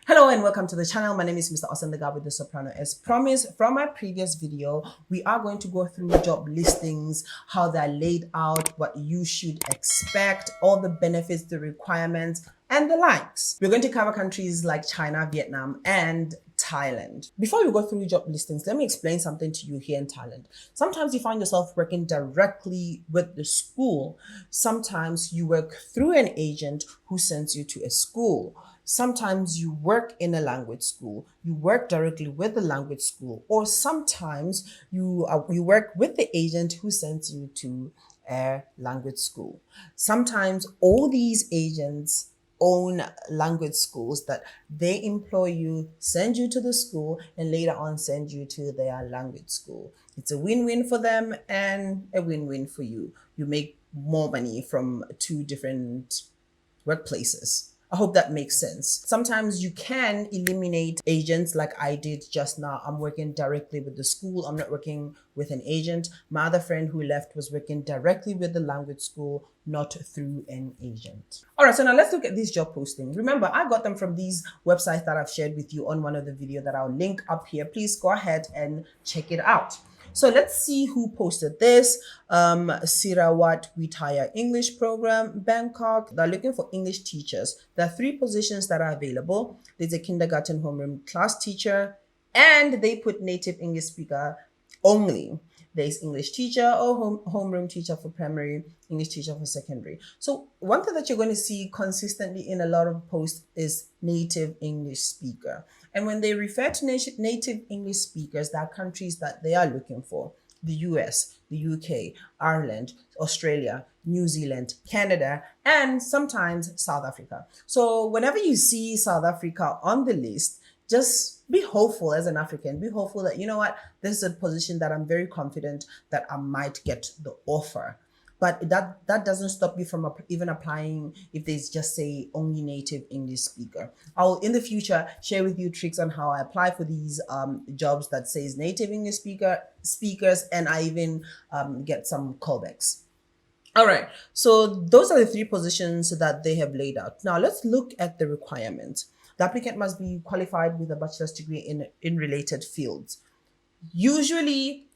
Hello and welcome to the channel. My name is Mr. Austin, the guy with the soprano. As promised from my previous video, we are going to go through job listings, how they're laid out, what you should expect, all the benefits, the requirements, and the likes. We're going to cover countries like China, Vietnam, and Thailand. Before we go through job listings, let me explain something to you here in Thailand. Sometimes you find yourself working directly with the school. Sometimes you work through an agent who sends you to a school. Sometimes you work in a language school, you work directly with the language school, or sometimes you work with the agent who sends you to a language school. Sometimes all these agents own language schools that they employ you, send you to the school, and later on send you to their language school. It's a win-win for them and a win-win for you. You make more money from two different workplaces. I hope that makes sense. Sometimes you can eliminate agents like I did just now. I'm working directly with the school. I'm not working with an agent. My other friend who left was working directly with the language school, not through an agent. All right, so now let's look at these job postings. Remember, I got them from these websites that I've shared with you on one of the videos that I'll link up here. Please go ahead and check it out. So let's see who posted this. Sirawat Retire English Program, Bangkok. They're looking for English teachers. There are 3 positions that are available. There's a kindergarten homeroom class teacher, and they put native English speaker only. There's English teacher or homeroom teacher for primary, English teacher for secondary. So one thing that you're going to see consistently in a lot of posts is native English speaker. And when they refer to native English speakers, there are countries that they are looking for. The US, the UK, Ireland, Australia, New Zealand, Canada, and sometimes South Africa. So whenever you see South Africa on the list, just be hopeful as an African. Be hopeful that, you know what, this is a position that I'm very confident that I might get the offer. But that doesn't stop you from even applying if they just say only native English speaker. I'll in the future share with you tricks on how I apply for these jobs that says native English speakers, and I even get some callbacks. All right, so those are the 3 positions that they have laid out. Now let's look at the requirements. The applicant must be qualified with a bachelor's degree in related fields. Usually,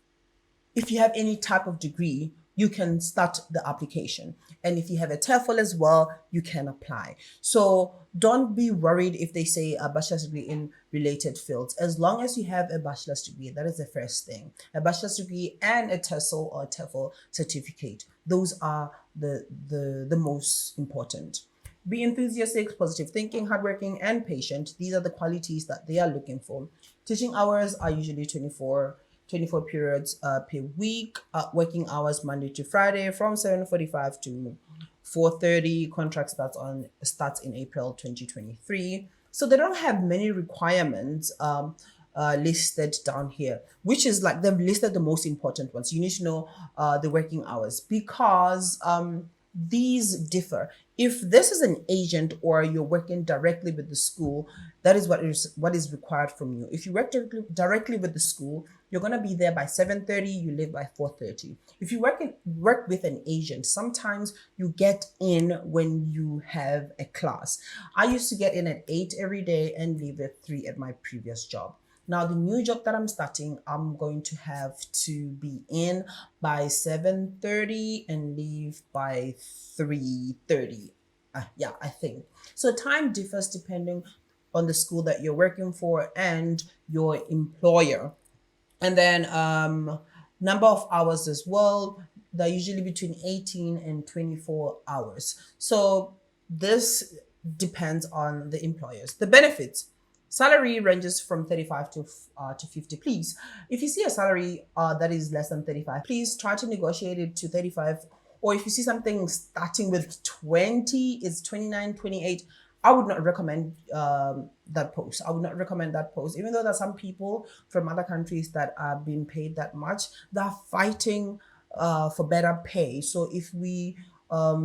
if you have any type of degree, you can start the application. And if you have a TEFL as well, you can apply. So don't be worried if they say a bachelor's degree in related fields. As long as you have a bachelor's degree, that is the first thing. A bachelor's degree and a TESOL or TEFL certificate. Those are the most important. Be enthusiastic, positive thinking, hardworking, and patient. These are the qualities that they are looking for. Teaching hours are usually 24 periods per week. Working hours Monday to Friday from 7:45 to 4:30. Contract starts in April 2023. So they don't have many requirements listed down here, which is like they've listed the most important ones. You need to know the working hours because these differ. If this is an agent or you're working directly with the school, that is what is required from you. If you work directly with the school, you're going to be there by 7:30, you leave by 4:30. If you work with an agent, sometimes you get in when you have a class. I used to get in at 8 every day and leave at 3 at my previous job. Now, the new job that I'm starting, I'm going to have to be in by 7:30 and leave by 3:30. Yeah, I think. So time differs depending on the school that you're working for and your employer. And then number of hours as well. They're usually between 18 and 24 hours. So this depends on the employers. The benefits. Salary ranges from 35 to 50. Please, if you see a salary that is less than 35, please try to negotiate it to 35. Or if you see something starting with 20, it's 29, 28, I would not recommend that post. I would not recommend that post. Even though there are some people from other countries that are being paid that much, they're fighting for better pay. So if we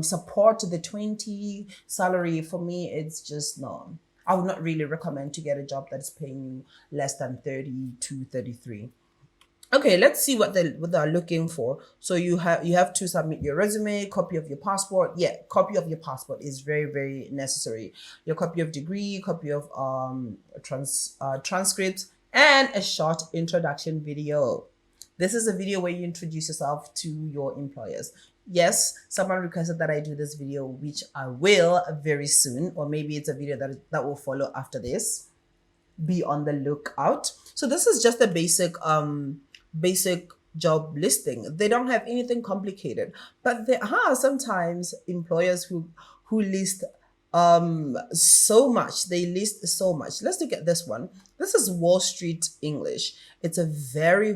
support the 20 salary, for me, it's just no. I would not really recommend to get a job that is paying you less than 30 to 33. Okay, let's see what they're looking for. So you have to submit your resume, copy of your passport. Yeah, copy of your passport is very, very necessary. Your copy of degree, copy of transcript, and a short introduction video. This is a video where you introduce yourself to your employers. Yes, someone requested that I do this video, which I will very soon, or maybe it's a video that will follow after this. Be on the lookout. So this is just a basic job listing. They don't have anything complicated, but there are sometimes employers who list so much. They list so much. Let's look at this one. This is Wall Street English. It's a very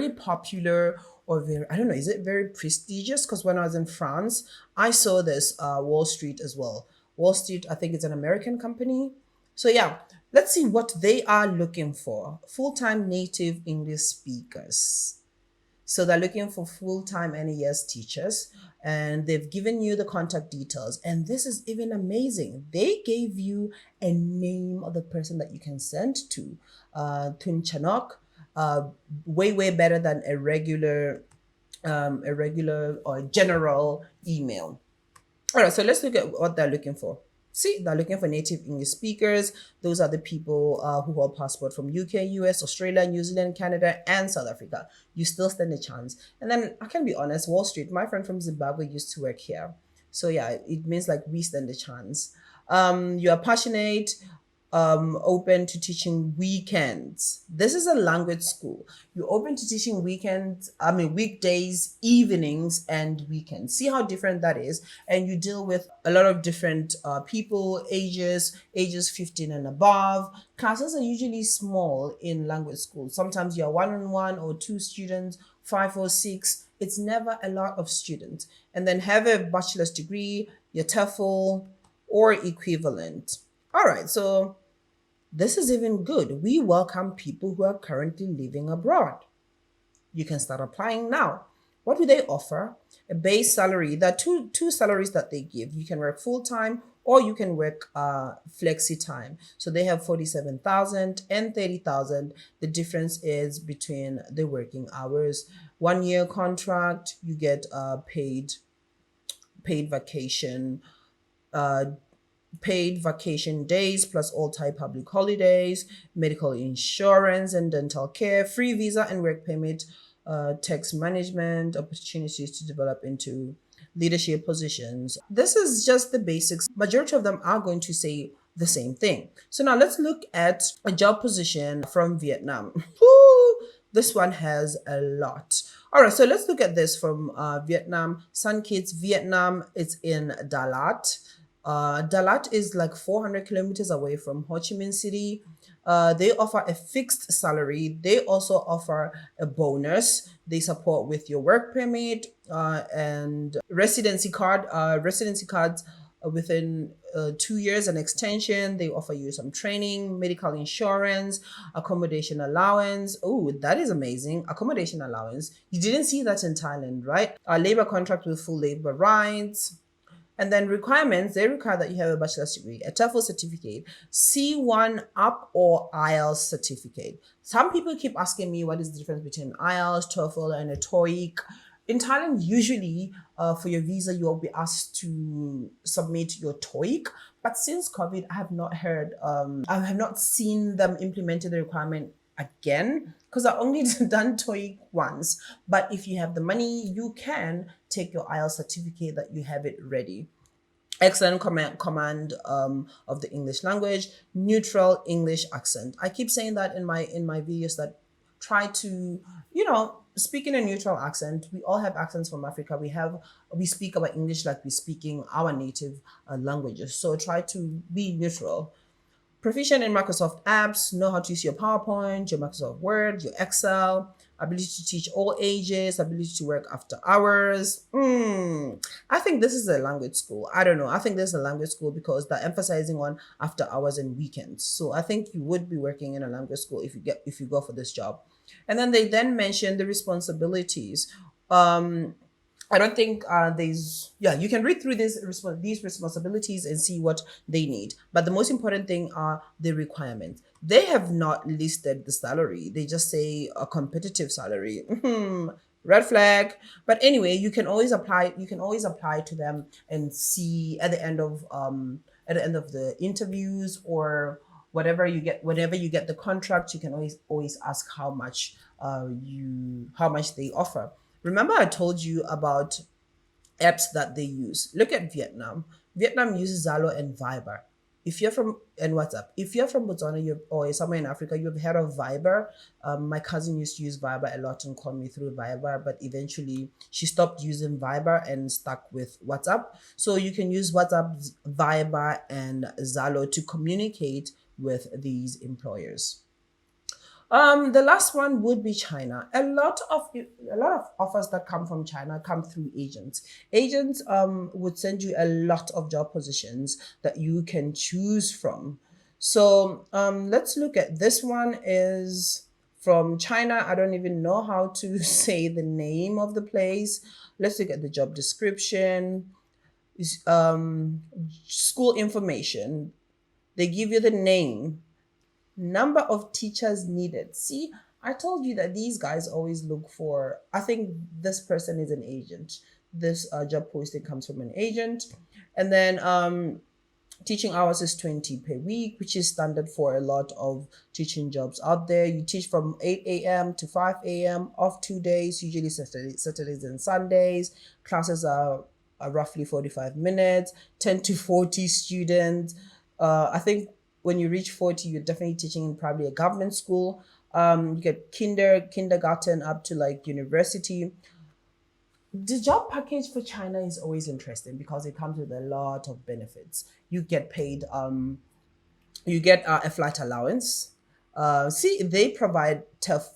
popular, or very, I don't know, is it very prestigious? Because when I was in France, I saw this Wall Street as well. Wall Street, I think it's an American company. So yeah, let's see what they are looking for. Full-time native English speakers. So they're looking for full-time NES teachers, and they've given you the contact details. And this is even amazing. They gave you a name of the person that you can send to. Tun Chanok, way better than a regular or general email. All right, so let's look at what they're looking for. See, they're looking for native English speakers. Those are the people who hold passport from UK, US, Australia, New Zealand, Canada, and South Africa. You still stand a chance. And then I can be honest, Wall Street, my friend from Zimbabwe used to work here. So yeah, it means like we stand a chance. You are passionate, open to teaching weekends. This is a language school. You're open to teaching weekdays, evenings, and weekends. See how different that is. And you deal with a lot of different people, ages 15 and above. Classes are usually small in language school. Sometimes you're one-on-one or two students, 5 or 6. It's never a lot of students. And then have a bachelor's degree, your TOEFL, or equivalent. All right, so this is even good. We welcome people who are currently living abroad. You can start applying now. What do they offer? A base salary. There are two salaries that they give. You can work full time, or you can work flexi time. So they have 47,000 and 30,000. The difference is between the working hours. 1 year contract. You get paid vacation. Paid vacation days plus all Thai public holidays, medical insurance and dental care, free visa and work permit, tax management, opportunities to develop into leadership positions. This is just the basics. Majority of them are going to say the same thing. So now let's look at a job position from Vietnam. Woo! This one has a lot. All right, so let's look at this from Vietnam. Sun Kids Vietnam. It's in Dalat. Dalat is like 400 kilometers away from Ho Chi Minh City. They offer a fixed salary. They also offer a bonus. They support with your work permit and residency card. Residency cards within 2 years, an extension. They offer you some training, medical insurance, accommodation allowance. Oh, that is amazing. Accommodation allowance. You didn't see that in Thailand, right? A labor contract with full labor rights. And then requirements, they require that you have a bachelor's degree, a TOEFL certificate, C1 up or IELTS certificate. Some people keep asking me what is the difference between IELTS, TOEFL, and a TOEIC. In Thailand, usually for your visa, you will be asked to submit your TOEIC. But since COVID, I have not seen them implementing the requirement again, because I only done TOEIC once. But if you have the money, you can take your IELTS certificate that you have it ready. Excellent command of the English language, neutral English accent. I keep saying that in my videos, that try to, speak in a neutral accent. We all have accents from Africa. We speak our English like we're speaking our native languages. So try to be neutral. Proficient in Microsoft apps, know how to use your PowerPoint, your Microsoft Word, your Excel, ability to teach all ages, ability to work after hours. I think this is a language school. I don't know. I think this is a language school because they're emphasizing on after hours and weekends. So I think you would be working in a language school if you go for this job. And then they then mention the responsibilities. I don't think yeah, you can read through these responsibilities and see what they need. But the most important thing are the requirements. They have not listed the salary. They just say a competitive salary. Red flag. But anyway, you can always apply. You can always apply to them and see at the end of the interviews or whatever you get. Whenever you get the contract, you can always ask how much they offer. Remember, I told you about apps that they use. Look at Vietnam. Vietnam uses Zalo and Viber. If you're from and WhatsApp, if you're from Botswana or somewhere in Africa, you've heard of Viber. My cousin used to use Viber a lot and call me through Viber, but eventually she stopped using Viber and stuck with WhatsApp. So you can use WhatsApp, Viber, and Zalo to communicate with these employers. The last one would be China. A lot of offers that come from China come through agents. Agents would send you a lot of job positions that you can choose from. So let's look at this one is from China. I don't even know how to say the name of the place. Let's look at the job description. School information. They give you the name, number of teachers needed. See, I told you that these guys always look for, I think this person is an agent. This job posting comes from an agent. And then teaching hours is 20 per week, which is standard for a lot of teaching jobs out there. You teach from 8 a.m. to 5 a.m. off 2 days, usually Saturdays and Sundays. Classes are roughly 45 minutes, 10 to 40 students. I think when you reach 40, you're definitely teaching in probably a government school. You get kindergarten up to like university. The job package for China is always interesting because it comes with a lot of benefits. You get paid, you get a flight allowance. See, they provide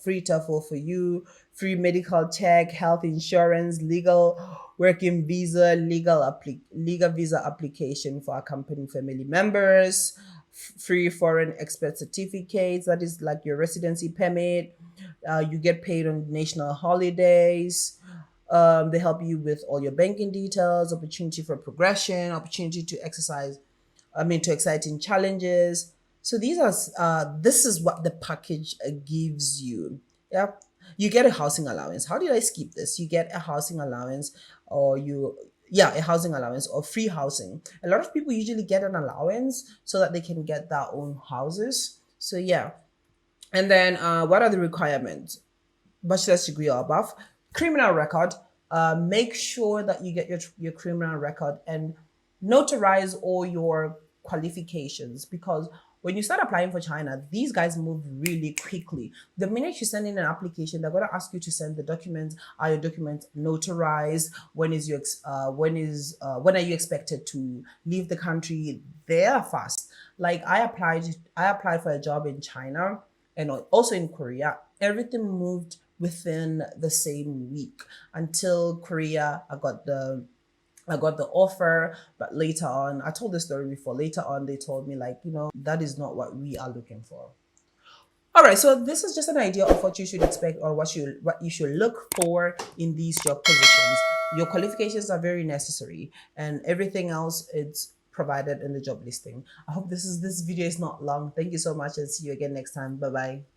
free TOEFL for you, free medical check, health insurance, legal working visa, legal visa application for accompanying family members, free foreign expert certificates. That is like your residency permit. You get paid on national holidays. They help you with all your banking details, opportunity for progression, opportunity to exercise, to exciting challenges. So this is what the package gives you. Yeah. You get a housing allowance. How did I skip this? You get a housing allowance or a housing allowance or free housing. A lot of people usually get an allowance so that they can get their own houses. So yeah. And then what are the requirements? Bachelor's degree or above. Criminal record. Make sure that you get your criminal record and notarize all your qualifications, because when you start applying for China, these guys move really quickly. The minute you send in an application, they're going to ask you to send the documents. Are your documents notarized? When are you expected to leave the country? They are fast. Like I applied for a job in China and also in Korea. Everything moved within the same week until Korea. I got the offer, but later on, I told the story before, later on they told me like, that is not what we are looking for. All right, so this is just an idea of what you should expect or what you should look for in these job positions. Your qualifications are very necessary and everything else it's provided in the job listing. I hope this video is not long. Thank you so much and see you again next time. Bye bye.